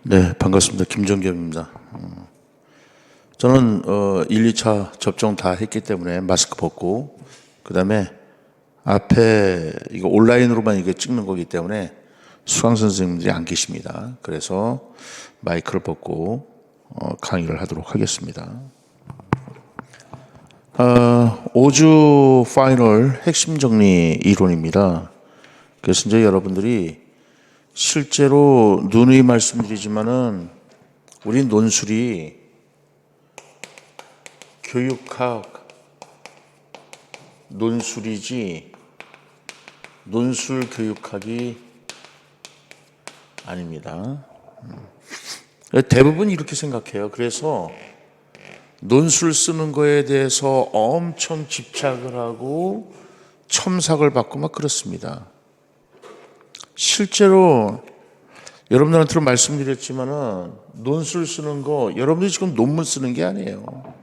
네, 반갑습니다. 김정겸입니다. 저는 1, 2차 접종 다 했기 때문에 마스크 벗고, 그 다음에 앞에 이거 온라인으로만 이게 찍는 거기 때문에 수강 선생님들이 안 계십니다. 그래서 마이크를 벗고 강의를 하도록 하겠습니다. 5주 파이널 핵심 정리 이론입니다. 그래서 이제 여러분들이 실제로 누누이 말씀드리지만은 우리 논술이 교육학 논술이지 논술 교육학이 아닙니다. 대부분 이렇게 생각해요. 그래서 논술 쓰는 거에 대해서 엄청 집착을 하고 첨삭을 받고 막 그렇습니다. 실제로 여러분들한테 말씀드렸지만은 논술 쓰는 거 여러분들이 지금 논문 쓰는 게 아니에요.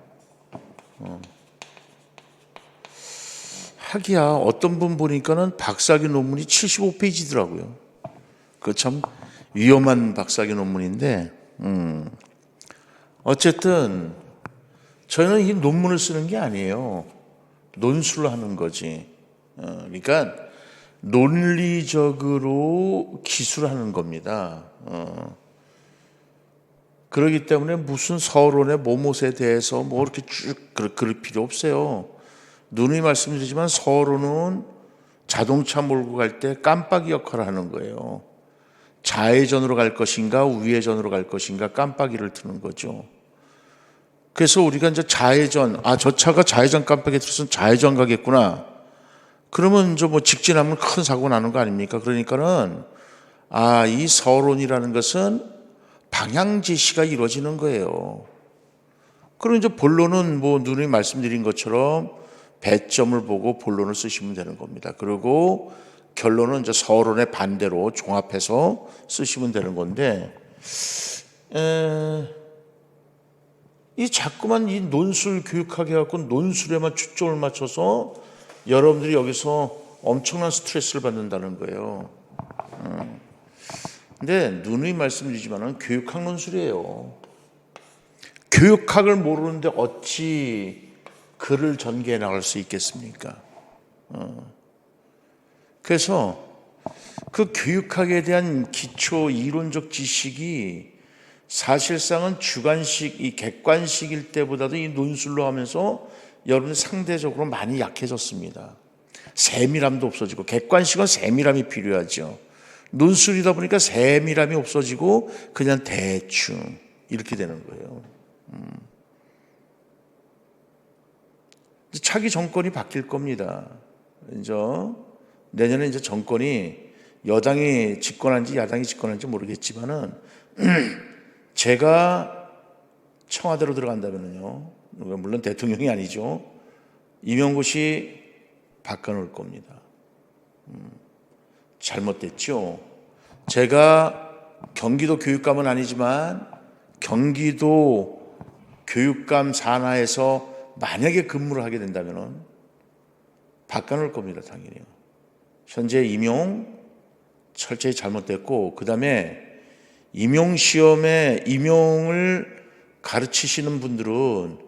하기야 어떤 분 보니까는 박사학위 논문이 75페이지더라고요. 그 참 위험한 박사학위 논문인데 어쨌든 저희는 이 논문을 쓰는 게 아니에요. 논술을 하는 거지. 그러니까 논리적으로 기술하는 겁니다. 그렇기 때문에 무슨 서론의 뭐뭇에 대해서 뭐 이렇게 쭉 그럴 필요 없어요. 누누이 말씀드리지만 서론은 자동차 몰고 갈 때 깜빡이 역할을 하는 거예요. 좌회전으로 갈 것인가 우회전으로 갈 것인가 깜빡이를 트는 거죠. 그래서 우리가 이제 좌회전, 저 차가 좌회전 깜빡이 틀었으면 좌회전 가겠구나. 그러면 이제 뭐 직진하면 큰 사고 나는 거 아닙니까? 그러니까는 이 서론이라는 것은 방향 제시가 이루어지는 거예요. 그럼 이제 본론은 뭐 누누이 말씀드린 것처럼 배점을 보고 본론을 쓰시면 되는 겁니다. 그리고 결론은 이제 서론의 반대로 종합해서 쓰시면 되는 건데, 이 자꾸만 이 논술 교육하게 해갖고 논술에만 초점을 맞춰서 여러분들이 여기서 엄청난 스트레스를 받는다는 거예요. 근데 누누이 말씀드리지만은 교육학 논술이에요. 교육학을 모르는데 어찌 글을 전개해 나갈 수 있겠습니까? 그래서 그 교육학에 대한 기초 이론적 지식이 사실상은 주관식, 이 객관식일 때보다도 이 논술로 하면서 여러분 상대적으로 많이 약해졌습니다. 세밀함도 없어지고, 객관식은 세밀함이 필요하죠. 논술이다 보니까 세밀함이 없어지고 그냥 대충 이렇게 되는 거예요. 차기 정권이 바뀔 겁니다. 이제 내년에 이제 정권이 여당이 집권한지 야당이 집권한지 모르겠지만은 제가 청와대로 들어간다면요, 물론 대통령이 아니죠, 임용고시 바꿔놓을 겁니다. 잘못됐죠. 제가 경기도 교육감은 아니지만 경기도 교육감 산하에서 만약에 근무를 하게 된다면 바꿔놓을 겁니다. 당연히요. 현재 임용 철저히 잘못됐고, 그 다음에 임용시험에 임용을 가르치시는 분들은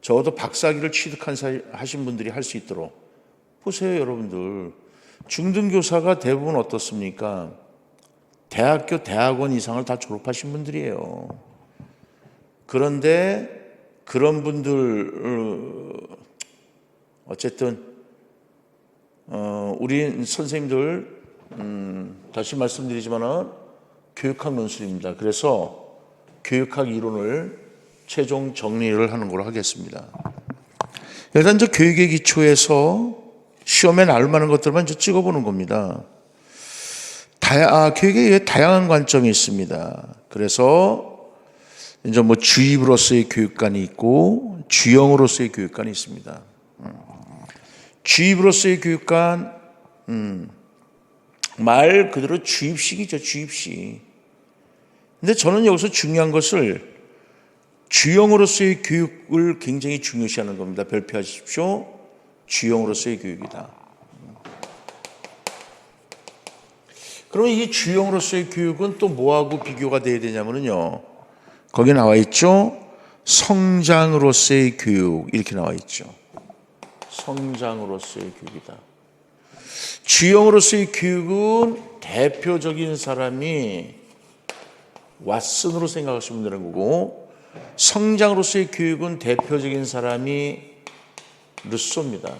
적어도 박사학위를 취득하신 분들이 할 수 있도록 보세요. 여러분들 중등교사가 대부분 어떻습니까? 대학교 대학원 이상을 다 졸업하신 분들이에요. 그런데 그런 분들 어쨌든 우리 선생님들 다시 말씀드리지만은 교육학 논술입니다. 그래서 교육학 이론을 최종 정리를 하는 걸로 하겠습니다. 일단 저 교육의 기초에서 시험에 나올 만한 것들만 이제 찍어보는 겁니다. 교육에 다양한 관점이 있습니다. 그래서 이제 뭐 주입으로서의 교육관이 있고 주형으로서의 교육관이 있습니다. 주입으로서의 교육관, 말 그대로 주입식이죠, 주입식. 근데 저는 여기서 중요한 것을 주형으로서의 교육을 굉장히 중요시하는 겁니다. 별표하십시오. 주형으로서의 교육이다. 그러면 이 주형으로서의 교육은 또 뭐하고 비교가 돼야 되냐면요. 거기 나와 있죠. 성장으로서의 교육 이렇게 나와 있죠. 성장으로서의 교육이다. 주형으로서의 교육은 대표적인 사람이 왓슨으로 생각하시면 되는 거고, 성장으로서의 교육은 대표적인 사람이 루소입니다.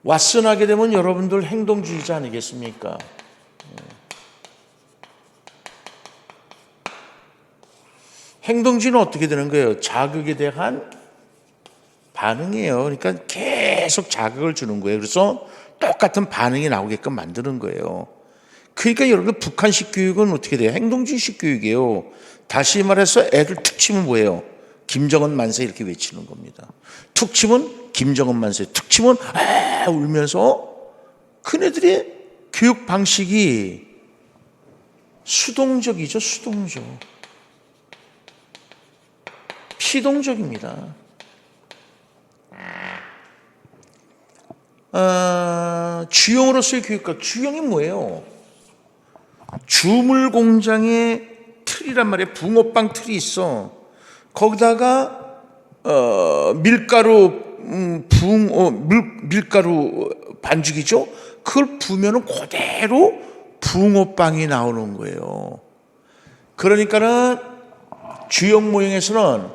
왓슨 하게 되면 여러분들 행동주의자 아니겠습니까? 행동주의는 어떻게 되는 거예요? 자극에 대한 반응이에요. 그러니까 계속 자극을 주는 거예요. 그래서 똑같은 반응이 나오게끔 만드는 거예요. 그러니까 여러분 북한식 교육은 어떻게 돼요? 행동주의식 교육이에요. 다시 말해서 애들 툭 치면 뭐예요? 김정은 만세 이렇게 외치는 겁니다. 툭 치면 김정은 만세, 툭 치면 울면서 그네들의 교육 방식이 수동적이죠. 수동적. 피동적입니다. 주형으로서의 교육과 주형이 뭐예요? 주물 공장에 틀이란 말이에요. 붕어빵 틀이 있어. 거기다가 밀가루 밀가루 반죽이죠. 그걸 부면은 그대로 붕어빵이 나오는 거예요. 그러니까는 주형 모형에서는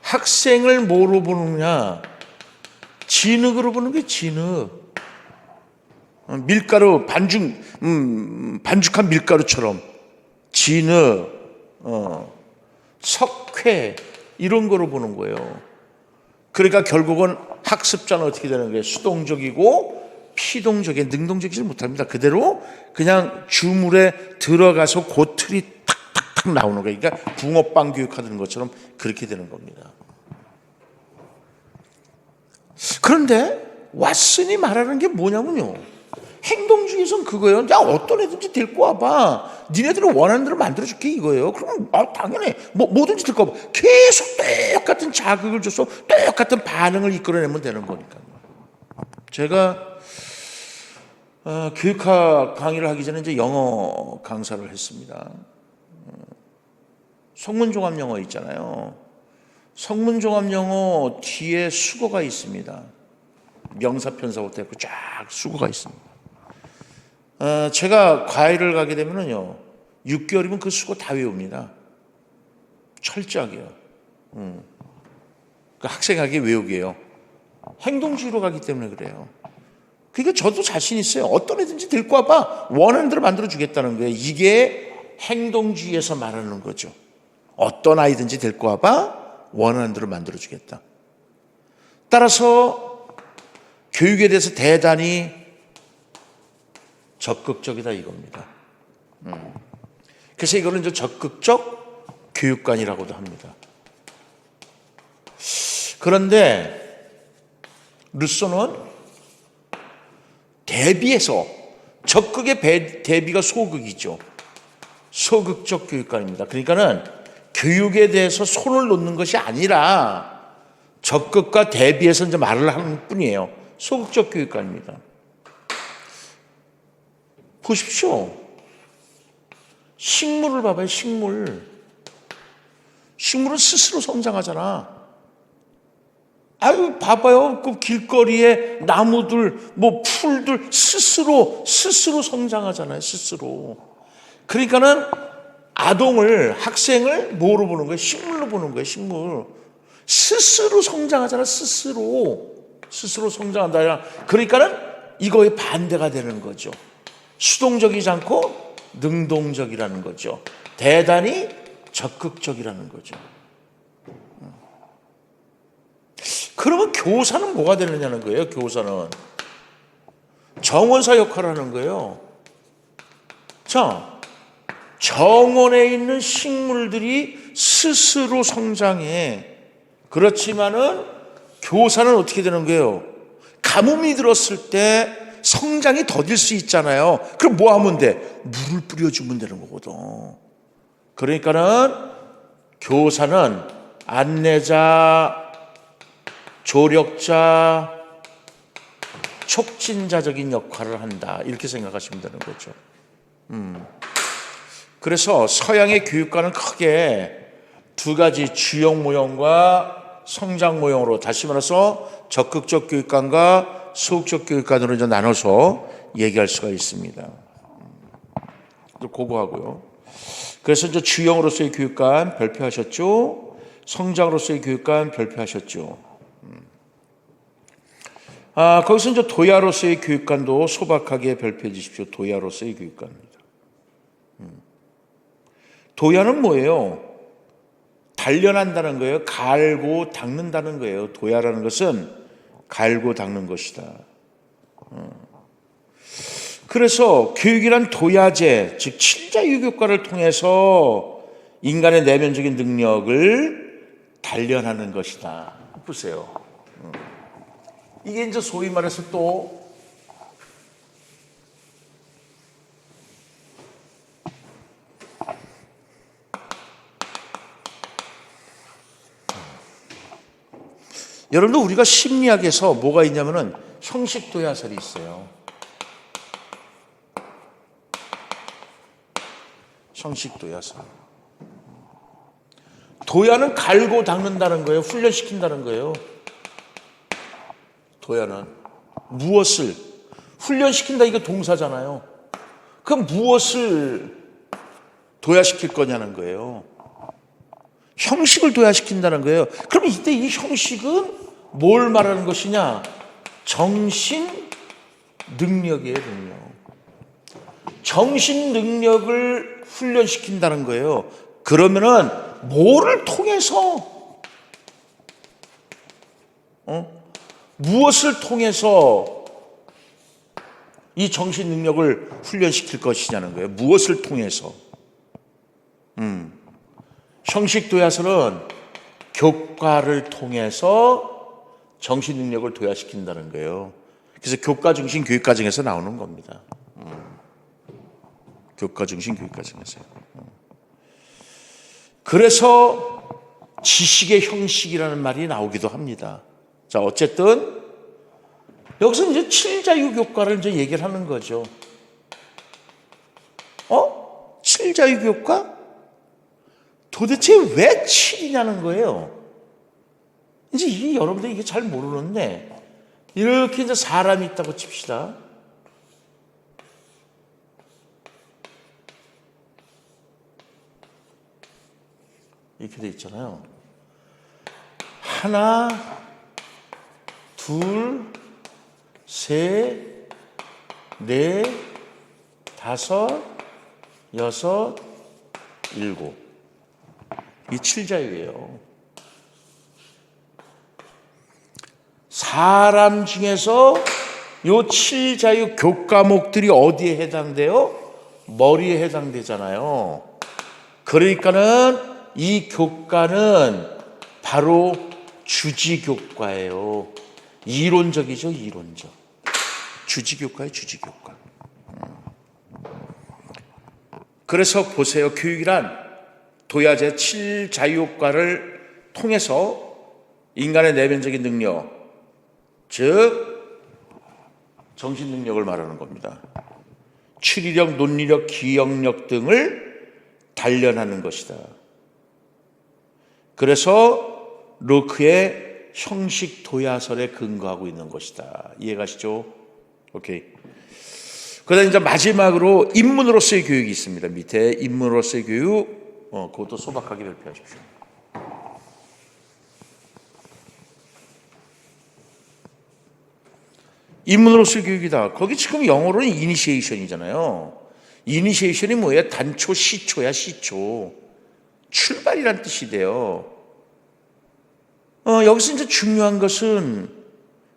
학생을 뭐로 보느냐? 진흙으로 보는 게 진흙. 밀가루 반죽한 밀가루처럼 진흙, 석회 이런 거로 보는 거예요. 그러니까 결국은 학습자는 어떻게 되는 거예요? 수동적이고 피동적이고 능동적이지 못합니다. 그대로 그냥 주물에 들어가서 그 틀이 탁탁탁 나오는 거예요. 그러니까 붕어빵 교육하는 것처럼 그렇게 되는 겁니다. 그런데 왓슨이 말하는 게 뭐냐면요. 행동주의에서는 그거예요. 야, 어떤 애든지 데리고 와봐. 니네들은 원하는 대로 만들어줄게 이거예요. 그러면 당연히 뭐든지 데리고 와봐. 계속 똑같은 자극을 줘서 똑같은 반응을 이끌어내면 되는 거니까요. 제가 교육학 강의를 하기 전에 이제 영어 강사를 했습니다. 성문종합영어 있잖아요. 성문종합영어 뒤에 수거가 있습니다. 명사편사부터 해서 쫙 수거가 있습니다. 제가 과외를 가게 되면요, 6개월이면 그 수거 다 외웁니다. 철저하게요. 그 학생에게 외우게요. 행동주의로 가기 때문에 그래요. 그러니까 저도 자신 있어요. 어떤 애든지 데리고 와봐. 원하는 대로 만들어주겠다는 거예요. 이게 행동주의에서 말하는 거죠. 어떤 아이든지 데리고 와봐. 원하는 대로 만들어주겠다. 따라서 교육에 대해서 대단히 적극적이다 이겁니다. 그래서 이거는 이제 적극적 교육관이라고도 합니다. 그런데 루소는 대비해서 적극의 대비가 소극이죠. 소극적 교육관입니다. 그러니까는 교육에 대해서 손을 놓는 것이 아니라 적극과 대비해서 이제 말을 하는 뿐이에요. 소극적 교육관입니다. 보십시오. 식물을 봐봐요. 식물은 스스로 성장하잖아. 아유, 봐봐요. 그 길거리에 나무들, 풀들 스스로 성장하잖아요. 스스로. 그러니까는 학생을 뭐로 보는 거예요? 식물로 보는 거예요. 식물. 스스로 성장하잖아. 스스로 성장한다. 그러니까는 이거에 반대가 되는 거죠. 수동적이지 않고 능동적이라는 거죠. 대단히 적극적이라는 거죠. 그러면 교사는 뭐가 되느냐는 거예요. 교사는 정원사 역할을 하는 거예요. 자, 정원에 있는 식물들이 스스로 성장해. 그렇지만은 교사는 어떻게 되는 거예요? 가뭄이 들었을 때 성장이 더딜 수 있잖아요. 그럼 뭐 하면 돼? 물을 뿌려주면 되는 거거든. 그러니까는 교사는 안내자, 조력자, 촉진자적인 역할을 한다. 이렇게 생각하시면 되는 거죠. 그래서 서양의 교육과는 크게 두 가지 주역 모형과 성장 모형으로, 다시 말해서 적극적 교육관과 소극적 교육관으로 이제 나눠서 얘기할 수가 있습니다. 그거 하고요. 그래서 이제 주형으로서의 교육관 발표하셨죠. 성장으로서의 교육관 발표하셨죠. 거기서 이제 도야로서의 교육관도 소박하게 발표해 주십시오. 도야로서의 교육관입니다. 도야는 뭐예요? 단련한다는 거예요. 갈고 닦는다는 거예요. 도야라는 것은 갈고 닦는 것이다. 그래서 교육이란 도야제, 즉 칠자유교과를 통해서 인간의 내면적인 능력을 단련하는 것이다. 보세요. 이게 이제 소위 말해서 또 여러분들, 우리가 심리학에서 뭐가 있냐면은 형식도야설이 있어요. 형식도야설. 도야는 갈고 닦는다는 거예요. 훈련시킨다는 거예요. 도야는 무엇을 훈련시킨다, 이게 동사잖아요. 그럼 무엇을 도야시킬 거냐는 거예요. 형식을 도야시킨다는 거예요. 그럼 이때 이 형식은 뭘 말하는 것이냐? 정신 능력이에요, 능력. 정신 능력을 훈련시킨다는 거예요. 그러면은 뭐를 통해서, 무엇을 통해서 이 정신 능력을 훈련시킬 것이냐는 거예요. 무엇을 통해서. 형식 도야설은 교과를 통해서 정신 능력을 도야시킨다는 거예요. 그래서 교과 중심 교육과정에서 나오는 겁니다. 교과 중심 교육과정에서요. 그래서 지식의 형식이라는 말이 나오기도 합니다. 자, 어쨌든 여기서 이제 칠자유 교과를 이제 얘기를 하는 거죠. 칠자유 교과? 도대체 왜 7이냐는 거예요. 이제 이게 여러분들이 이게 잘 모르는데, 이렇게 이제 사람이 있다고 칩시다. 이렇게 돼 있잖아요. 하나, 둘, 셋, 넷, 다섯, 여섯, 일곱. 이 칠자유예요. 사람 중에서 요 칠자유 교과목들이 어디에 해당돼요? 머리에 해당되잖아요. 그러니까는 이 교과는 바로 주지교과예요. 이론적이죠, 이론적. 주지교과예요, 주지교과. 그래서 보세요. 교육이란 도야제 7자유효과를 통해서 인간의 내면적인 능력, 즉 정신 능력을 말하는 겁니다. 추리력, 논리력, 기억력 등을 단련하는 것이다. 그래서 로크의 형식 도야설에 근거하고 있는 것이다. 이해가시죠? 오케이. 그다음 이제 마지막으로 인문으로서의 교육이 있습니다. 밑에 인문으로서의 교육, 그것도 소박하게 발표하십시오. 인문으로서의 교육이다. 거기 지금 영어로는 이니시에이션이잖아요. 이니시에이션이 뭐예요? 단초, 시초야, 시초. 출발이란 뜻이 돼요. 여기서 이제 중요한 것은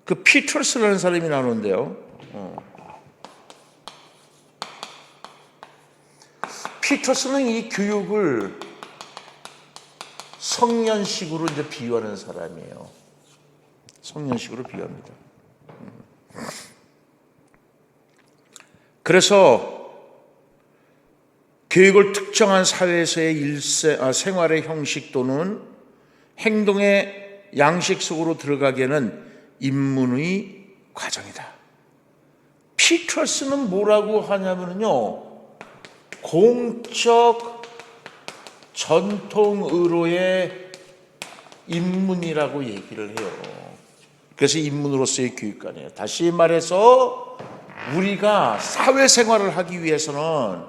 그 피터스라는 사람이 나오는데요. 피터스는 이 교육을 성년식으로 이제 비유하는 사람이에요. 성년식으로 비유합니다. 그래서 교육을 특정한 사회에서의 생활의 형식 또는 행동의 양식 속으로 들어가기에는 입문의 과정이다. 피터스는 뭐라고 하냐면요, 공적 전통의료의 입문이라고 얘기를 해요. 그래서 입문으로서의 교육관이에요. 다시 말해서 우리가 사회생활을 하기 위해서는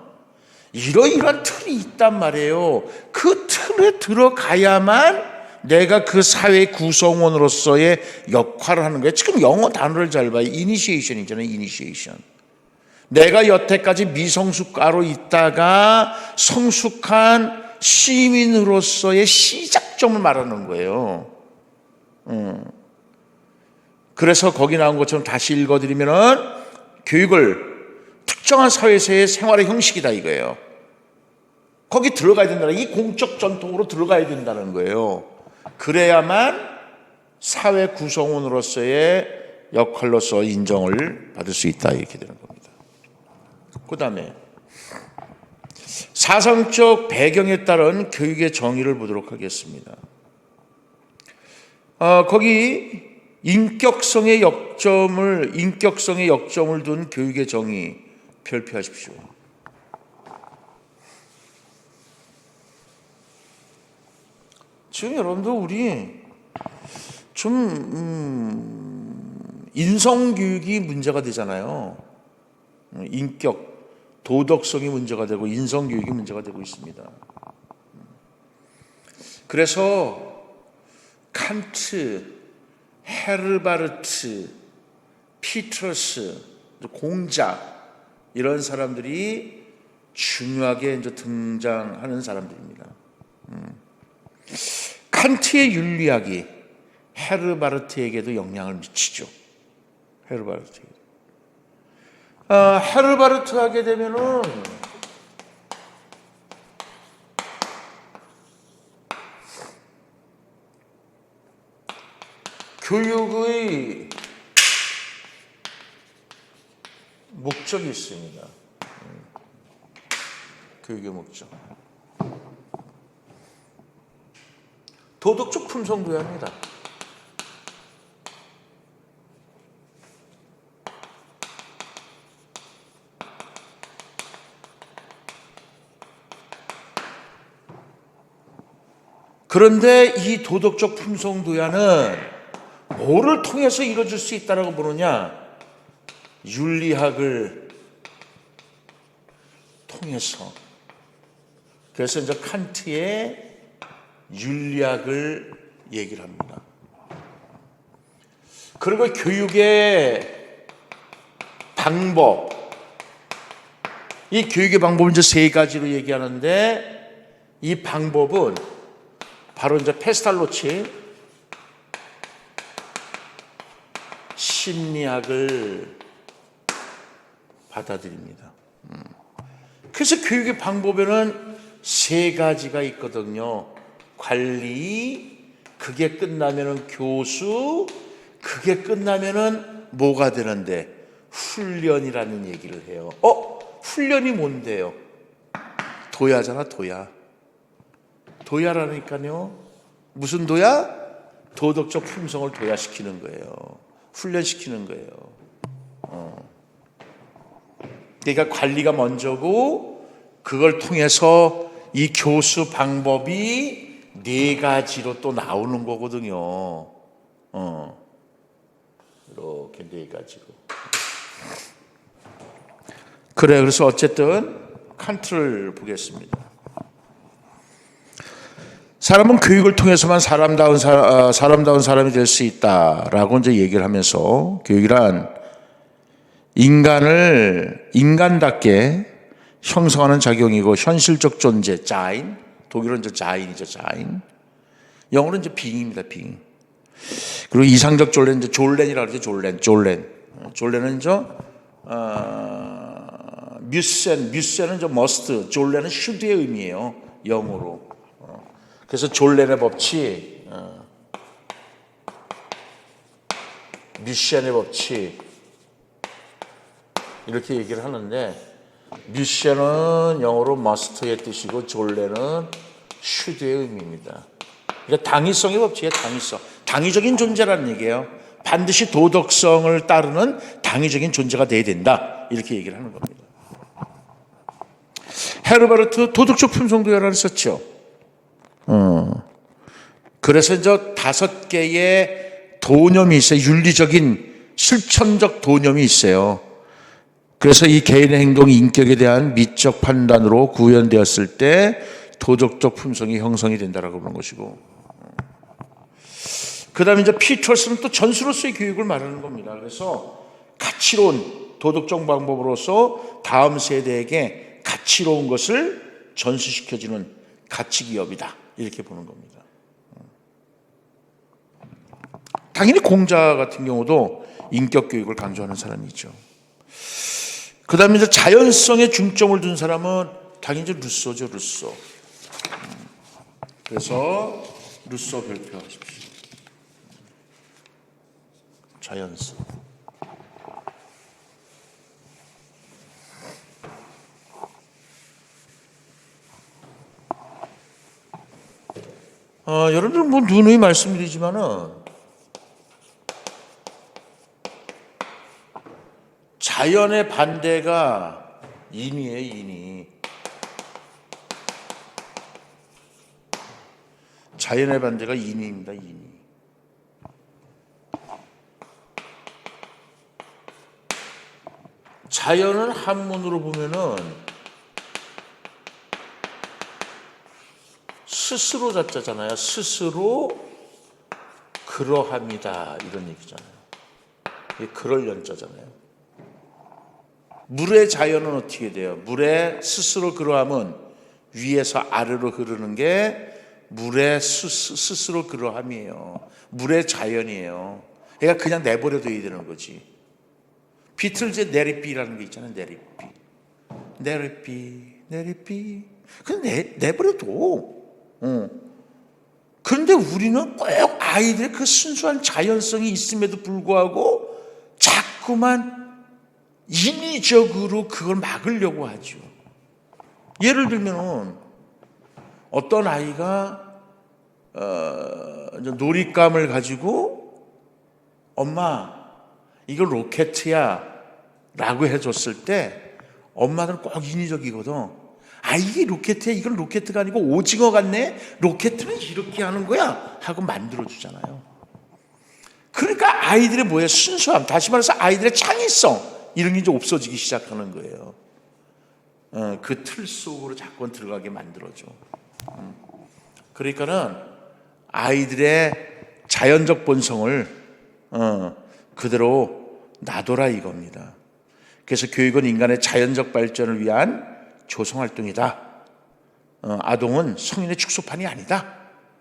이러이러한 틀이 있단 말이에요. 그 틀에 들어가야만 내가 그 사회 구성원으로서의 역할을 하는 거예요. 지금 영어 단어를 잘 봐요. 이니시에이션이잖아요. 이니시에이션. 내가 여태까지 미성숙가로 있다가 성숙한 시민으로서의 시작점을 말하는 거예요. 그래서 거기 나온 것처럼 다시 읽어드리면은 교육을 특정한 사회에서의 생활의 형식이다 이거예요. 거기 들어가야 된다는, 이 공적 전통으로 들어가야 된다는 거예요. 그래야만 사회 구성원으로서의 역할로서 인정을 받을 수 있다 이렇게 되는 겁니다. 그 다음에 사상적 배경에 따른 교육의 정의를 보도록 하겠습니다. 거기 인격성의 역점을 둔 교육의 정의 별표하십시오. 지금 여러분들 우리 좀 인성교육이 문제가 되잖아요. 인격, 도덕성이 문제가 되고 인성교육이 문제가 되고 있습니다. 그래서 칸트, 헤르바르트, 피터스, 공작 이런 사람들이 중요하게 이제 등장하는 사람들입니다. 칸트의 윤리학이 헤르바르트에게도 영향을 미치죠. 헤르바르트에게. 헤르바르트 하게 되면은 교육의 목적이 있습니다. 교육의 목적. 도덕적 품성도 합니다. 그런데 이 도덕적 품성도야는 뭐를 통해서 이루어질 수 있다라고 보느냐? 윤리학을 통해서. 그래서 이제 칸트의 윤리학을 얘기를 합니다. 그리고 교육의 방법, 이 교육의 방법은 이제 세 가지로 얘기하는데, 이 방법은 바로 이제 페스탈로치 심리학을 받아들입니다. 그래서 교육의 방법에는 세 가지가 있거든요. 관리, 그게 끝나면은 교수, 그게 끝나면은 뭐가 되는데? 훈련이라는 얘기를 해요. 훈련이 뭔데요? 도야잖아, 도야. 도야라니까요. 무슨 도야? 도덕적 품성을 도야시키는 거예요. 훈련시키는 거예요. 그러니까 관리가 먼저고, 그걸 통해서 이 교수 방법이 네 가지로 또 나오는 거거든요. 이렇게 네 가지로. 그래서 어쨌든 칸트를 보겠습니다. 사람은 교육을 통해서만 사람다운 사람이 될 수 있다라고 이제 얘기를 하면서, 교육이란 인간을 인간답게 형성하는 작용이고 현실적 존재, 자인, 독일어는 이제 자인이죠, 자인. 영어로는 이제 빙입니다, 빙. 그리고 이상적 존레는 이제 졸렌이라고 그러죠, 졸렌. 졸렌은 이제 뮤센은 이제 must, 졸렌은 should의 의미예요, 영어로. 그래서 졸렌의 법칙, 뮤센의 법칙 이렇게 얘기를 하는데, 뮤센은 영어로 must의 뜻이고 졸렌은 should의 의미입니다. 그러니까 당위성의 법칙이에요. 당위성. 당위적인 존재라는 얘기예요. 반드시 도덕성을 따르는 당위적인 존재가 돼야 된다. 이렇게 얘기를 하는 겁니다. 헤르바르트 도덕적 품성도야라고 했었죠. 그래서 이제 5개의 도념이 있어요. 윤리적인 실천적 도념이 있어요. 그래서 이 개인의 행동, 인격에 대한 미적 판단으로 구현되었을 때 도덕적 품성이 형성이 된다라고 보는 것이고, 그 다음에 이제 피터슨은 또 전수로서의 교육을 말하는 겁니다. 그래서 가치로운 도덕적 방법으로서 다음 세대에게 가치로운 것을 전수시켜주는 가치기업이다. 이렇게 보는 겁니다. 당연히 공자 같은 경우도 인격교육을 강조하는 사람이죠. 그 다음에 이제 자연성에 중점을 둔 사람은 당연히 이제 루소죠, 루소. 그래서 루소 발표하십시오. 자연성. 여러분들 뭐 누누이 말씀드리지만은 자연의 반대가 인이에요, 인이. 자연의 반대가 인이입니다, 인이. 자연은 한문으로 보면은 스스로 자자잖아요. 스스로 그러합니다. 이런 얘기잖아요. 이게 그럴 연자잖아요. 물의 자연은 어떻게 돼요? 물의 스스로 그러함은 위에서 아래로 흐르는 게 물의 스스로 그러함이에요. 물의 자연이에요. 그러니까 그냥 내버려둬야 되는 거지. 비틀즈의 내리비라는 게 있잖아요. 내리비. 그냥 내버려둬. 그런데 우리는 꼭 아이들의 그 순수한 자연성이 있음에도 불구하고 자꾸만 인위적으로 그걸 막으려고 하죠. 예를 들면 어떤 아이가 놀잇감을 가지고 엄마 이거 로켓이야 라고 해줬을 때 엄마들은 꼭 인위적이거든. 아 이게 로켓이야, 이건 로켓가 아니고 오징어 같네, 로켓은 이렇게 하는 거야 하고 만들어주잖아요. 그러니까 아이들의 뭐예요? 순수함, 다시 말해서 아이들의 창의성, 이런 게 이제 없어지기 시작하는 거예요. 그 틀 속으로 자꾸 들어가게 만들어줘. 그러니까는 아이들의 자연적 본성을 그대로 놔둬라 이겁니다. 그래서 교육은 인간의 자연적 발전을 위한 조성활동이다. 아동은 성인의 축소판이 아니다.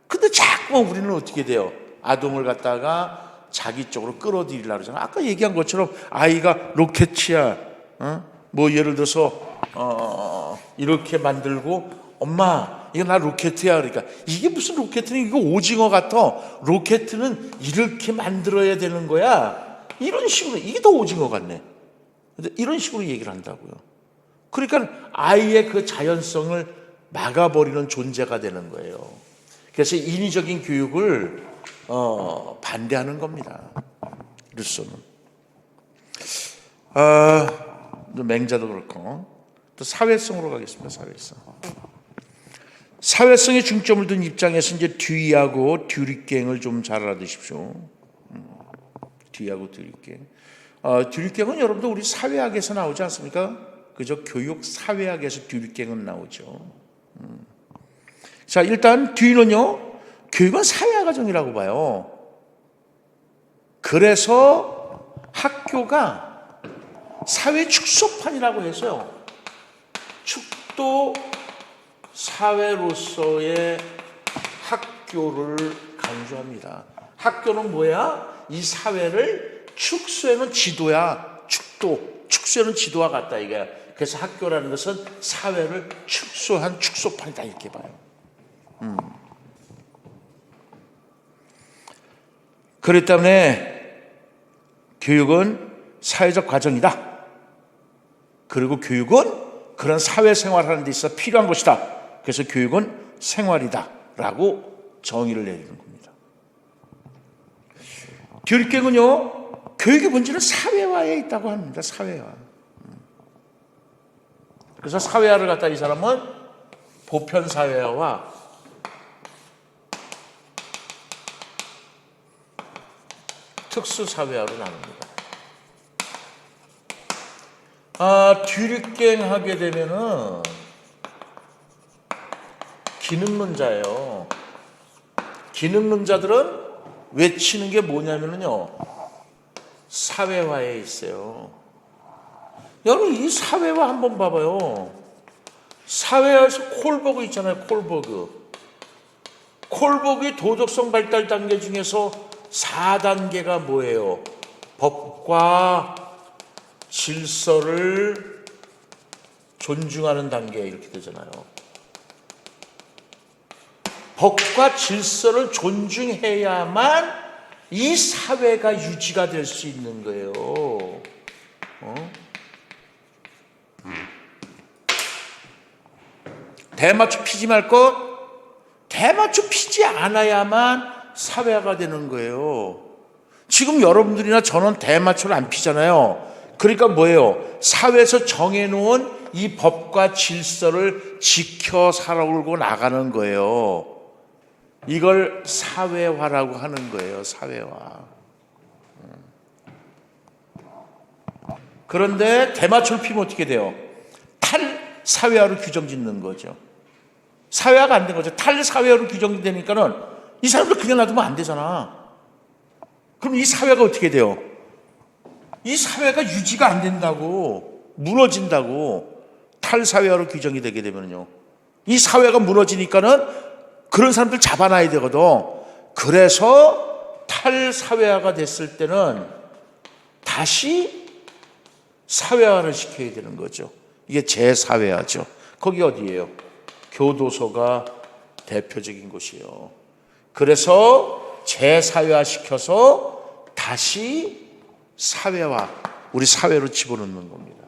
근데 자꾸 우리는 어떻게 돼요? 아동을 갖다가 자기 쪽으로 끌어들이려고 그러잖아. 아까 얘기한 것처럼 아이가 로켓이야, 뭐 예를 들어서 이렇게 만들고 엄마 이거 나 로켓이야 그러니까 이게 무슨 로켓은 이거 오징어 같아, 로켓은 이렇게 만들어야 되는 거야, 이런 식으로. 이게 더 오징어 같네. 근데 이런 식으로 얘기를 한다고요. 그러니까 아이의 그 자연성을 막아버리는 존재가 되는 거예요. 그래서 인위적인 교육을 반대하는 겁니다. 루소는. 맹자도 그렇고. 또 사회성으로 가겠습니다. 사회성에 중점을 둔 입장에서 이제 듀이하고 듀리갱을 좀 잘 알아두십시오. 듀이하고 듀리갱. 듀리갱은 여러분들 우리 사회학에서 나오지 않습니까? 그저 교육 사회학에서 듀리갱은 나오죠. 자, 일단 듀이는요, 교육은 사회과정이라고 봐요. 그래서 학교가 사회 축소판이라고 해서요, 축도 사회로서의 학교를 강조합니다. 학교는 뭐야? 이 사회를 축소해놓은 지도야. 축소해놓은 지도와 같다 이거야. 그래서 학교라는 것은 사회를 축소한 축소판이다 이렇게 봐요. 그렇기 때문에 교육은 사회적 과정이다. 그리고 교육은 그런 사회생활하는 데 있어서 필요한 것이다. 그래서 교육은 생활이다 라고 정의를 내리는 겁니다. 교육계는요, 교육의 본질은 사회화에 있다고 합니다. 사회화. 그래서 사회화를 갖다 이 사람은 보편사회화와 특수사회화로 나눕니다. 뒤늦갱하게 되면은 기능론자예요. 기능론자들은 외치는 게 뭐냐면요, 사회화에 있어요. 여러분, 이 사회화 한번 봐봐요. 사회화에서 콜버그 있잖아요. 콜버그의 도덕성 발달 단계 중에서 4단계가 뭐예요? 법과 질서를 존중하는 단계, 이렇게 되잖아요. 법과 질서를 존중해야만 이 사회가 유지가 될 수 있는 거예요. 대마초 피지 말 것, 대마초 피지 않아야만 사회화가 되는 거예요. 지금 여러분들이나 저는 대마초를 안 피잖아요. 그러니까 뭐예요? 사회에서 정해놓은 이 법과 질서를 지켜 살아오고 나가는 거예요. 이걸 사회화라고 하는 거예요. 사회화. 그런데 대마초를 피면 어떻게 돼요? 탈사회화로 규정짓는 거죠. 사회화가 안 된 거죠. 탈사회화로 규정되니까는 이 사람들 그냥 놔두면 안 되잖아. 그럼 이 사회가 어떻게 돼요? 이 사회가 유지가 안 된다고, 무너진다고. 탈사회화로 규정이 되게 되면요, 이 사회가 무너지니까는 그런 사람들 잡아놔야 되거든. 그래서 탈사회화가 됐을 때는 다시 사회화를 시켜야 되는 거죠. 이게 재사회화죠. 거기 어디예요? 교도소가 대표적인 곳이에요. 그래서 재사회화 시켜서 다시 사회화, 우리 사회로 집어넣는 겁니다.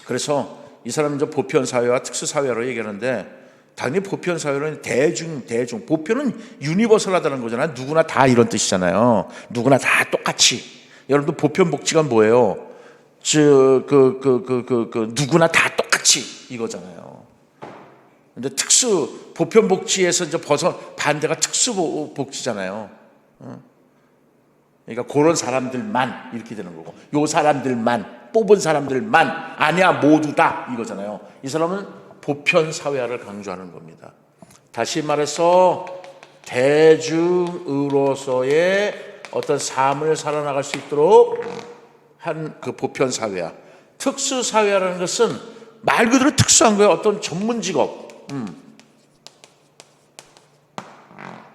그래서 이 사람은 이제 보편사회와 특수사회로 얘기하는데, 당연히 보편사회는 대중, 보편은 유니버설하다는 거잖아요. 누구나 다 이런 뜻이잖아요. 누구나 다 똑같이. 여러분들 보편복지가 뭐예요? 누구나 다 똑같이 이거잖아요. 근데 보편복지에서 이제 반대가 특수복지잖아요. 그러니까 그런 사람들만 이렇게 되는 거고, 요 사람들만, 뽑은 사람들만, 아니야 모두 다 이거잖아요. 이 사람은 보편사회화를 강조하는 겁니다. 다시 말해서 대중으로서의 어떤 삶을 살아나갈 수 있도록 한 그 보편사회화. 특수사회화라는 것은 말 그대로 특수한 거예요. 어떤 전문직업,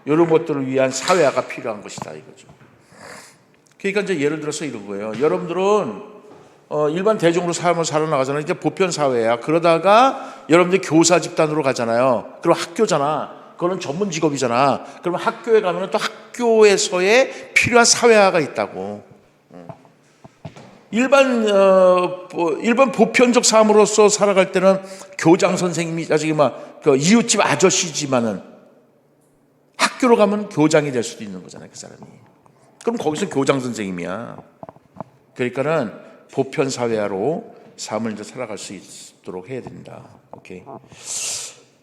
이런 것들을 위한 사회화가 필요한 것이다 이거죠. 그러니까 이제 예를 들어서 이런 거예요. 여러분들은 일반 대중으로 삶을 살아나가잖아요. 이제 보편사회야. 그러다가 여러분들이 교사 집단으로 가잖아요. 그럼 학교잖아. 그거는 전문 직업이잖아. 그러면 학교에 가면 또 학교에서의 필요한 사회화가 있다고. 일반 보편적 삶으로서 살아갈 때는 교장 선생님이 그 이웃집 아저씨지만은 학교로 가면 교장이 될 수도 있는 거잖아요. 그 사람이. 그럼 거기서 교장 선생님이야. 그러니까는 보편사회화로 삶을 이제 살아갈 수 있도록 해야 된다. 오케이.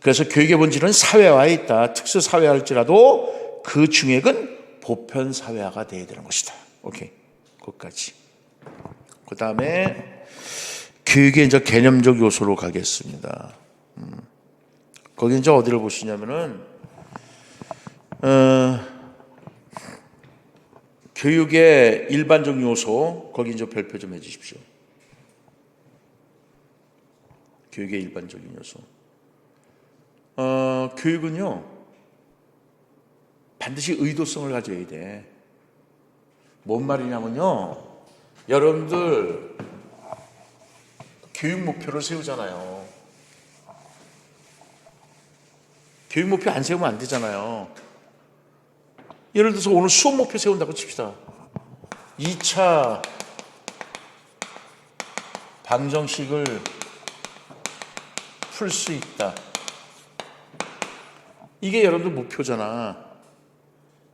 그래서 교육의 본질은 사회화에 있다. 특수사회할지라도 그 중액은 보편사회화가 돼야 되는 것이다. 오케이. 거기까지. 그 다음에 교육의 이제 개념적 요소로 가겠습니다. 거기 이제 어디를 보시냐면은, 교육의 일반적 요소, 거기 이제 별표 좀 해주십시오. 교육의 일반적인 요소. 교육은요, 반드시 의도성을 가져야 돼. 뭔 말이냐면요, 여러분들 교육 목표를 세우잖아요. 교육 목표 안 세우면 안 되잖아요. 예를 들어서 오늘 수업 목표 세운다고 칩시다. 2차 방정식을 풀 수 있다. 이게 여러분들 목표잖아.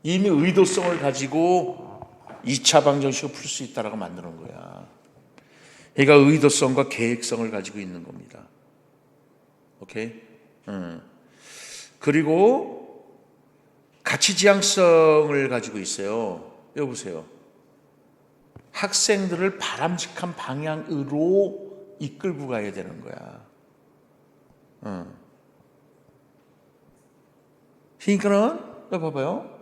이미 의도성을 가지고 2차 방정식을 풀 수 있다라고 만드는 거야. 그러니까 의도성과 계획성을 가지고 있는 겁니다. 오케이? 그리고 가치지향성을 가지고 있어요. 여기 보세요. 학생들을 바람직한 방향으로 이끌고 가야 되는 거야. 그러니까는 여기 봐봐요.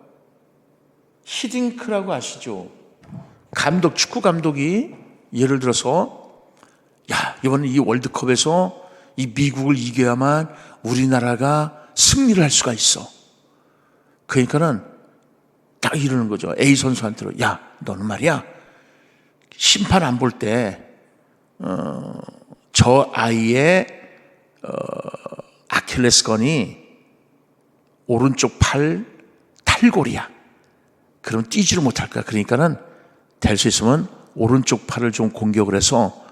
히딩크라고 아시죠? 감독, 축구 감독이 예를 들어서 야, 이번에 이 월드컵에서 이 미국을 이겨야만 우리나라가 승리를 할 수가 있어. 그러니까는 딱 이러는 거죠. A 선수한테로 야, 너는 말이야 심판 안 볼 때 저 아이의 아킬레스건이 오른쪽 팔 탈골이야. 그럼 뛰지를 못할 거야. 그러니까는 될 수 있으면 오른쪽 팔을 좀 공격을 해서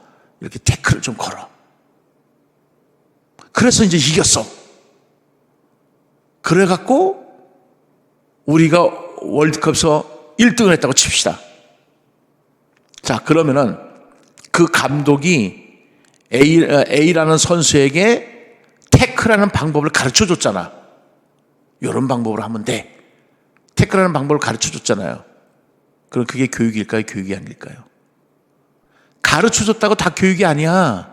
이렇게 태클을 좀 걸어. 그래서 이제 이겼어. 그래갖고 우리가 월드컵에서 1등을 했다고 칩시다. 자, 그러면은 그 감독이 A라는 선수에게 태클하는 방법을 가르쳐 줬잖아. 이런 방법으로 하면 돼. 태클하는 방법을 가르쳐 줬잖아요. 그럼 그게 교육일까요? 교육이 아닐까요? 가르쳐 줬다고 다 교육이 아니야.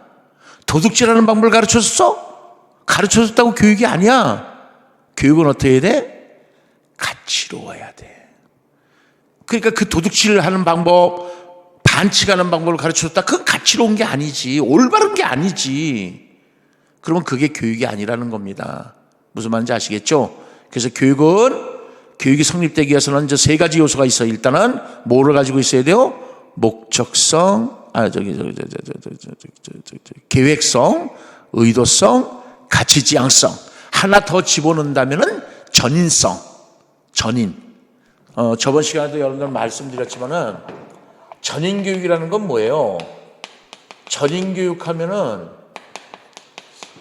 도둑질하는 방법을 가르쳐 줬어? 가르쳐 줬다고 교육이 아니야. 교육은 어떻게 해야 돼? 가치로워야 돼. 그러니까 그 도둑질을 하는 방법, 반칙하는 방법을 가르쳐 줬다. 그건 가치로운 게 아니지. 올바른 게 아니지. 그러면 그게 교육이 아니라는 겁니다. 무슨 말인지 아시겠죠? 그래서 교육이 성립되기 위해서는 이제 세 가지 요소가 있어요. 일단은 뭐를 가지고 있어야 돼요? 목적성, 계획성, 의도성, 가치지향성. 하나 더 집어넣는다면은 전인성, 전인. 저번 시간에도 여러분들 말씀드렸지만은 전인교육이라는 건 뭐예요? 전인교육하면은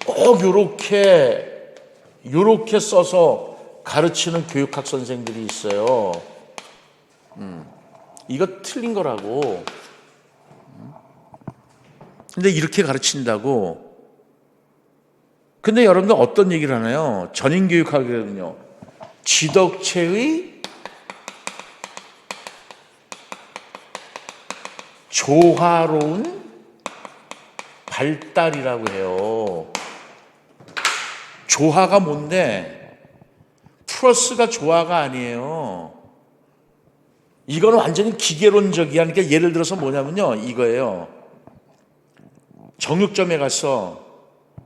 꼭 요렇게 써서 가르치는 교육학 선생들이 있어요. 이거 틀린 거라고. 근데 이렇게 가르친다고. 근데 여러분들 어떤 얘기를 하나요? 전인교육하거든요. 지덕체의 조화로운 발달이라고 해요. 조화가 뭔데? 플러스가 조화가 아니에요. 이거는 완전히 기계론적이야. 그러니까 예를 들어서 뭐냐면요, 이거예요. 정육점에 가서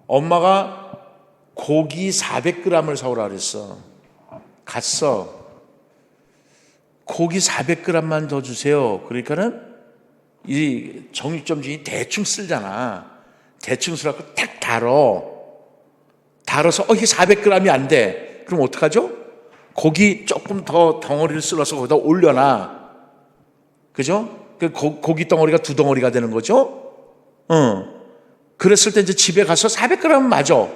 엄마가 고기 400g을 사오라 그랬어. 갔어. 고기 400g만 더 주세요. 그러니까는 이 정육점 주인이 대충 쓸잖아. 대충 쓰라고 탁 달아서 이게 400g이 안 돼. 그럼 어떡하죠? 고기 조금 더 덩어리를 쓸어서 거기다 올려놔. 그죠? 그 고기 덩어리가 2덩어리가 되는 거죠? 그랬을 때 이제 집에 가서 400g은 맞아.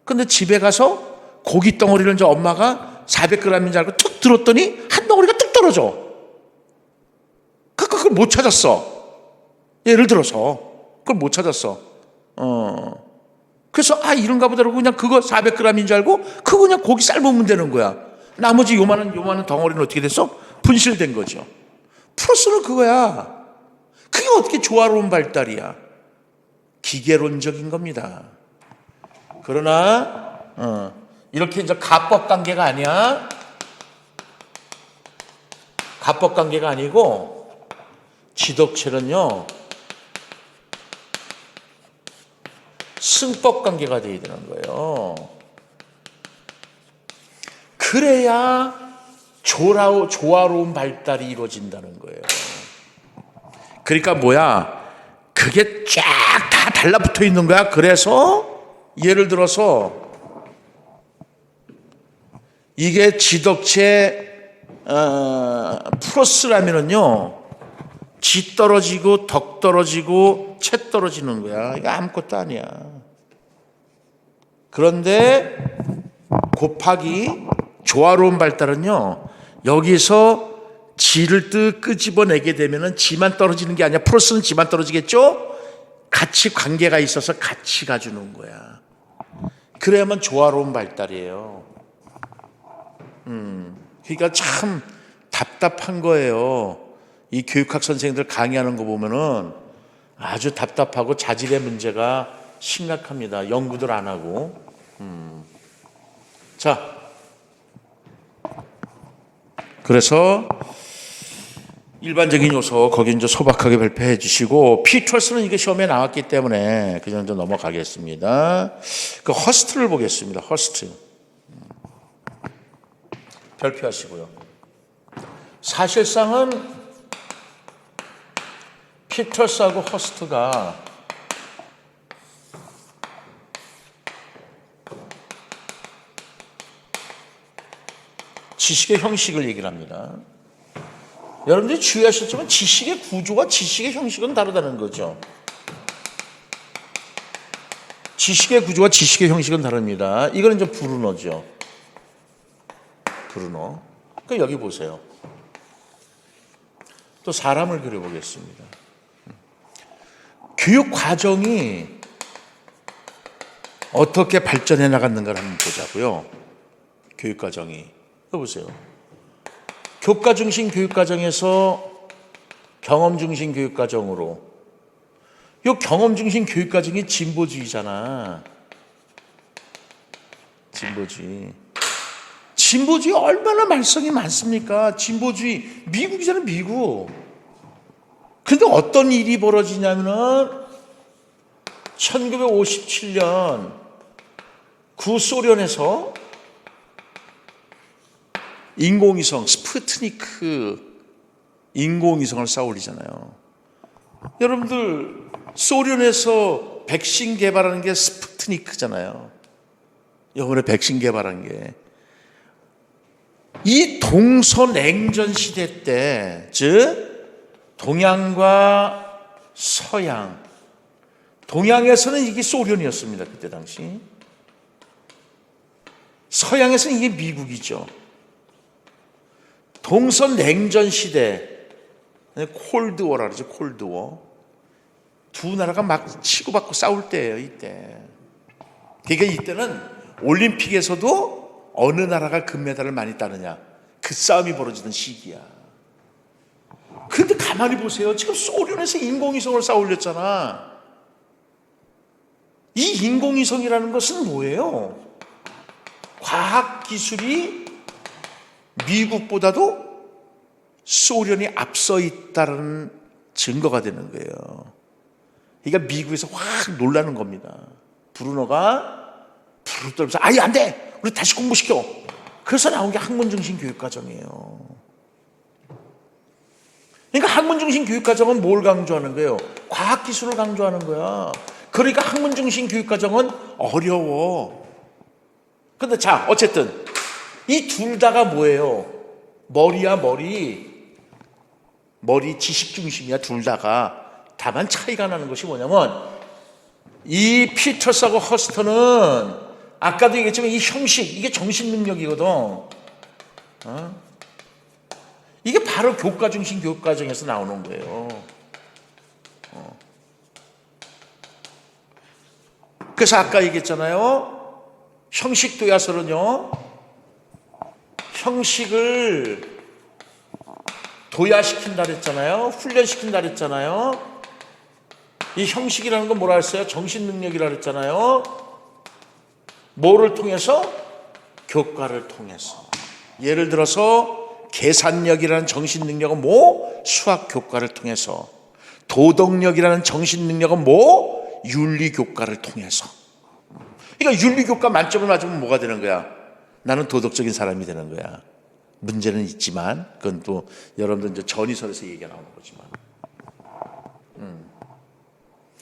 근데 집에 가서 고기 덩어리를 이제 엄마가 400g인 줄 알고 툭 들었더니 한 덩어리가 뚝 떨어져. 그걸 못 찾았어. 예를 들어서 그걸 못 찾았어. 그래서 이런가 보다 그러고 그냥 그거 400g인 줄 알고 그거 그냥 고기 삶으면 되는 거야. 나머지 요만한 덩어리는 어떻게 됐어? 분실된 거죠. 플러스는 그거야. 그게 어떻게 조화로운 발달이야? 기계론적인 겁니다. 그러나 이렇게 이제 가법 관계가 아니야. 가법 관계가 아니고 지덕체는요 승법 관계가 되어야 되는 거예요. 그래야 조화로운 발달이 이루어진다는 거예요. 그러니까 뭐야? 그게 쫙 다 달라붙어 있는 거야. 그래서 예를 들어서 이게 지덕체 플러스라면은요, 지 떨어지고 덕 떨어지고 채 떨어지는 거야. 이거 아무것도 아니야. 그런데 곱하기 조화로운 발달은요, 여기서 G를 뜩 끄집어내게 되면은 G만 떨어지는 게 아니라 플러스는 G만 떨어지겠죠? 같이 관계가 있어서 같이 가주는 거야. 그래야만 조화로운 발달이에요. 그러니까 참 답답한 거예요. 이 교육학 선생님들 강의하는 거 보면은 아주 답답하고 자질의 문제가 심각합니다. 연구들 안 하고. 자, 그래서 일반적인 요소 거기 이제 소박하게 발표해 주시고 피터슨은 이게 시험에 나왔기 때문에 그 정도 넘어가겠습니다. 그 허스트를 보겠습니다. 허스트 별표하시고요. 사실상은 피터스하고 허스트가 지식의 형식을 얘기를 합니다. 여러분들이 주의하셨지만 지식의 구조와 지식의 형식은 다르다는 거죠. 지식의 구조와 지식의 형식은 다릅니다. 이거는 이제 브루너죠. 브루너. 그러니까 여기 보세요. 또 사람을 그려보겠습니다. 교육 과정이 어떻게 발전해 나갔는가를 한번 보자고요. 교육 과정이. 보세요. 교과 중심 교육 과정에서 경험 중심 교육 과정으로. 이 경험 중심 교육 과정이 진보주의잖아. 진보주의 얼마나 말썽이 많습니까? 진보주의 미국이잖아, 미국. 근데 어떤 일이 벌어지냐면은 1957년 구소련에서 인공위성 스푸트니크 인공위성을 쌓아 올리잖아요. 여러분들 소련에서 백신 개발하는 게 스푸트니크잖아요. 이번에 백신 개발한 게 이 동서냉전 시대 때, 즉 동양과 서양, 동양에서는 이게 소련이었습니다. 그때 당시. 서양에서는 이게 미국이죠. 동서냉전 시대, 콜드워라 그러죠. 콜드워. 두 나라가 막 치고받고 싸울 때예요. 이때. 그러니까 이때는 올림픽에서도 어느 나라가 금메달을 많이 따느냐, 그 싸움이 벌어지던 시기야. 그런데 가만히 보세요. 지금 소련에서 인공위성을 쌓아 올렸잖아. 이 인공위성이라는 것은 뭐예요? 과학기술이 미국보다도 소련이 앞서 있다는 증거가 되는 거예요. 그러니까 미국에서 확 놀라는 겁니다. 브루너가 부르 떨면서 아예 안 돼! 우리 다시 공부시켜! 그래서 나온 게 학문중심 교육과정이에요. 그러니까 학문중심 교육과정은 뭘 강조하는 거예요? 과학기술을 강조하는 거야. 그러니까 학문중심 교육과정은 어려워. 근데 자, 어쨌든 이 둘 다가 뭐예요? 머리야 머리 지식 중심이야. 둘 다가. 다만 차이가 나는 것이 뭐냐면 이 피터스하고 허스턴은 아까도 얘기했지만 이 형식, 이게 정신 능력이거든. 이게 바로 교과 중심 교육 과정에서 나오는 거예요. 그래서 아까 얘기했잖아요. 형식 도야설은요, 형식을 도야시킨다 그랬잖아요. 훈련시킨다 그랬잖아요. 이 형식이라는 건 뭐라 했어요? 정신 능력이라 그랬잖아요. 뭐를 통해서? 교과를 통해서. 예를 들어서 계산력이라는 정신 능력은 뭐? 수학 교과를 통해서. 도덕력이라는 정신 능력은 뭐? 윤리 교과를 통해서. 그러니까 윤리 교과 만점을 맞으면 뭐가 되는 거야? 나는 도덕적인 사람이 되는 거야. 문제는 있지만 그건 또 여러분들 이제 전이설에서 얘기가 나오는 거지만.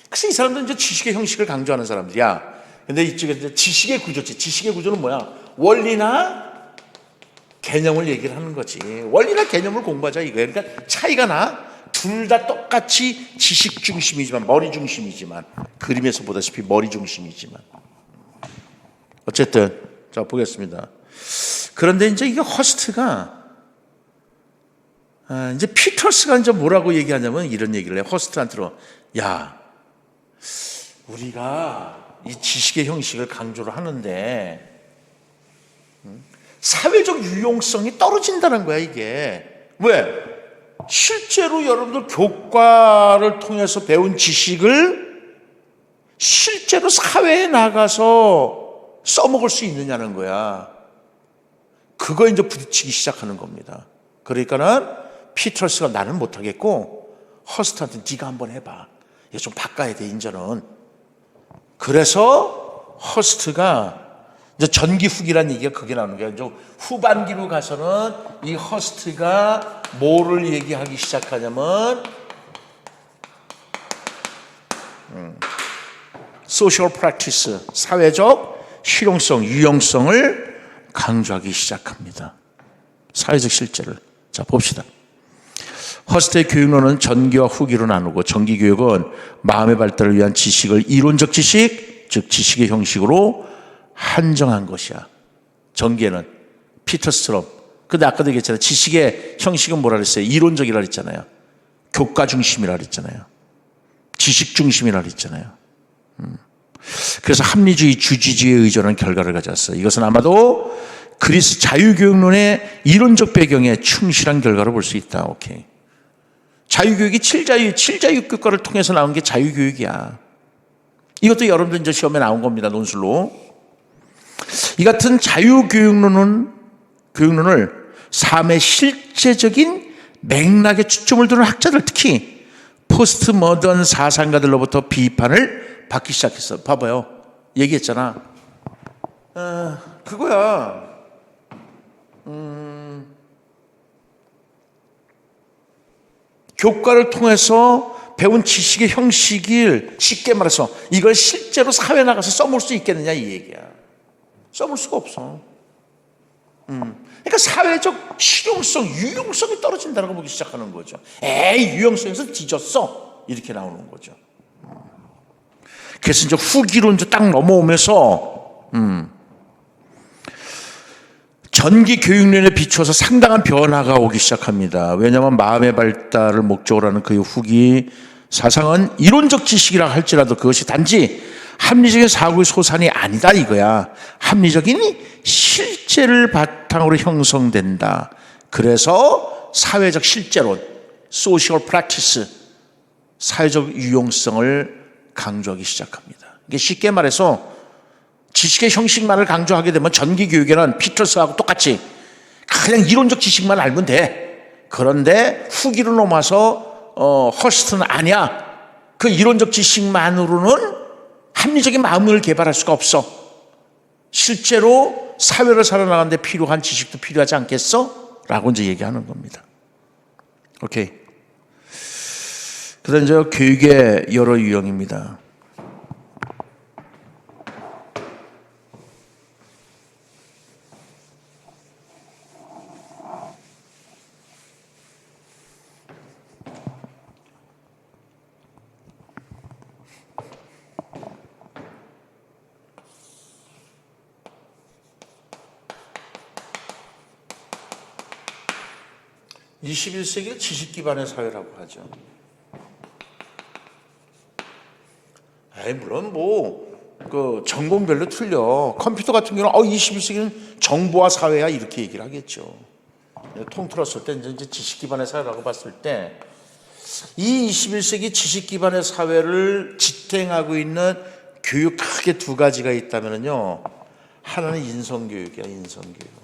그래서 이 사람들은 이제 지식의 형식을 강조하는 사람들이야. 근데 이쪽에 이제 지식의 구조지. 지식의 구조는 뭐야? 원리나 개념을 얘기를 하는 거지. 원리나 개념을 공부하자 이거예요. 그러니까 차이가 나. 둘 다 똑같이 지식 중심이지만, 머리 중심이지만, 그림에서 보다시피 머리 중심이지만. 어쨌든 자 보겠습니다. 그런데 이제 이게 허스트가 이제 피터스가 이제 뭐라고 얘기하냐면 이런 얘기를 해요. 허스트한테로. 야, 우리가 이 지식의 형식을 강조를 하는데 사회적 유용성이 떨어진다는 거야, 이게. 왜? 실제로 여러분들 교과를 통해서 배운 지식을 실제로 사회에 나가서 써먹을 수 있느냐는 거야. 그거 이제 부딪히기 시작하는 겁니다. 그러니까는 피터스가 나는 못하겠고 허스트한테 네가 한번 해봐. 이거 좀 바꿔야 돼, 인전은. 그래서 허스트가 이제 전기 후기란 얘기가 그게 나오는 거예요. 이제 후반기로 가서는 이 허스트가 뭐를 얘기하기 시작하냐면 소셜 프랙티스, 사회적 실용성, 유용성을 강조하기 시작합니다. 사회적 실제를. 자, 봅시다. 허스트의 교육론은 전기와 후기로 나누고 전기 교육은 마음의 발달을 위한 지식을 이론적 지식, 즉 지식의 형식으로 한정한 것이야. 전기에는 피터스처럼. 근데 아까도 얘기했잖아요. 지식의 형식은 뭐라 그랬어요? 이론적이라 그랬잖아요. 교과 중심이라 그랬잖아요. 지식 중심이라 그랬잖아요. 그래서 합리주의, 주지주의에 의존한 결과를 가졌어요. 이것은 아마도 그리스 자유교육론의 이론적 배경에 충실한 결과로 볼 수 있다. 오케이. 자유교육이 칠자유 교과를 통해서 나온 게 자유교육이야. 이것도 여러분들 이제 시험에 나온 겁니다. 논술로. 이 같은 자유교육론을 삶의 실제적인 맥락에 초점을 두는 학자들, 특히 포스트 모던 사상가들로부터 비판을 받기 시작했어. 봐봐요. 얘기했잖아. 그거야. 교과를 통해서 배운 지식의 형식을 쉽게 말해서 이걸 실제로 사회에 나가서 써볼 수 있겠느냐 이 얘기야. 써볼 수가 없어. 그러니까 사회적 실용성, 유용성이 떨어진다는 걸 보기 시작하는 거죠. 에이, 유용성에서 뒤졌어. 이렇게 나오는 거죠. 그래서 이제 후기로 이제 딱 넘어오면서 전기 교육론에 비추어서 상당한 변화가 오기 시작합니다. 왜냐하면 마음의 발달을 목적으로 하는 그의 후기 사상은 이론적 지식이라 할지라도 그것이 단지 합리적인 사고의 소산이 아니다 이거야. 합리적인 실제를 바탕으로 형성된다. 그래서 사회적 실제론, 소셜 프랙티스, 사회적 유용성을 강조하기 시작합니다. 이게 쉽게 말해서 지식의 형식만을 강조하게 되면 전기 교육에는 피터스하고 똑같이 그냥 이론적 지식만 알면 돼. 그런데 후기로 넘어와서 허스트는 아니야. 그 이론적 지식만으로는 합리적인 마음을 개발할 수가 없어. 실제로 사회를 살아나가는데 필요한 지식도 필요하지 않겠어? 라고 이제 얘기하는 겁니다. 오케이. 그다음 이제 교육의 여러 유형입니다. (21세기를) 지식 기반의 사회라고 하죠. 물론 그 전공별로 틀려. 컴퓨터 같은 경우는 21세기는 정보화 사회야 이렇게 얘기를 하겠죠. 통틀었을 때 이제 지식 기반의 사회라고 봤을 때 이 21세기 지식 기반의 사회를 지탱하고 있는 교육 크게 두 가지가 있다면요. 하나는 인성교육이야, 인성교육.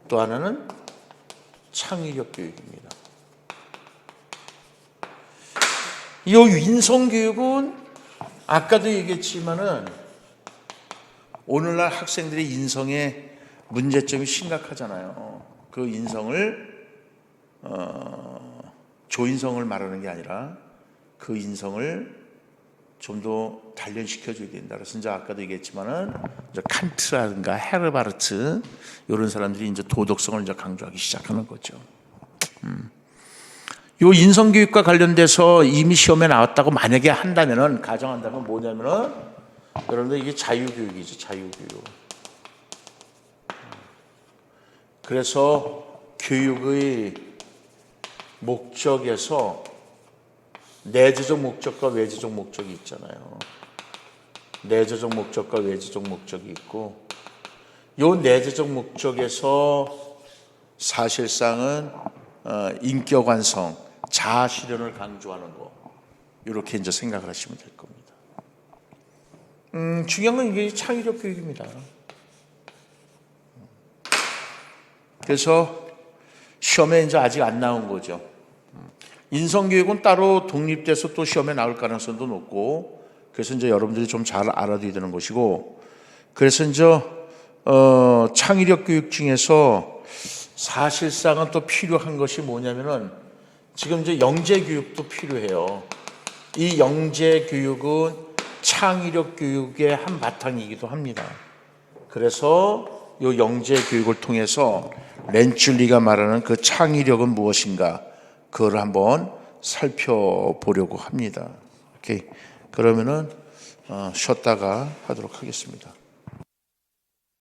또 하나는 창의력 교육입니다. 이 인성교육은 아까도 얘기했지만은 오늘날 학생들의 인성의 문제점이 심각하잖아요. 그 인성을 조인성을 말하는 게 아니라 그 인성을 좀 더 단련시켜줘야 된다. 그래서 이제 아까도 얘기했지만은 이제 칸트라든가 헤르바르트 이런 사람들이 이제 도덕성을 이제 강조하기 시작하는 거죠. 요 인성교육과 관련돼서 이미 시험에 나왔다고 만약에 한다면은 가정한다면 뭐냐면은 여러분들 이게 자유교육이죠, 자유교육. 그래서 교육의 목적에서 내재적 목적과 외재적 목적이 있잖아요. 내재적 목적과 외재적 목적이 있고, 요 내재적 목적에서 사실상은 인격 완성, 자아 실현을 강조하는 거, 이렇게 이제 생각을 하시면 될 겁니다. 중요한 건 이게 창의력 교육입니다. 그래서 시험에 이제 아직 안 나온 거죠. 인성교육은 따로 독립돼서 또 시험에 나올 가능성도 높고, 그래서 이제 여러분들이 좀 잘 알아둬야 되는 것이고, 그래서 이제 창의력 교육 중에서 사실상은 또 필요한 것이 뭐냐면은 지금 이제 영재 교육도 필요해요. 이 영재 교육은 창의력 교육의 한 바탕이기도 합니다. 그래서 이 영재 교육을 통해서 렌츄리가 말하는 그 창의력은 무엇인가, 그걸 한번 살펴보려고 합니다. 오케이. 그러면은 쉬었다가 하도록 하겠습니다.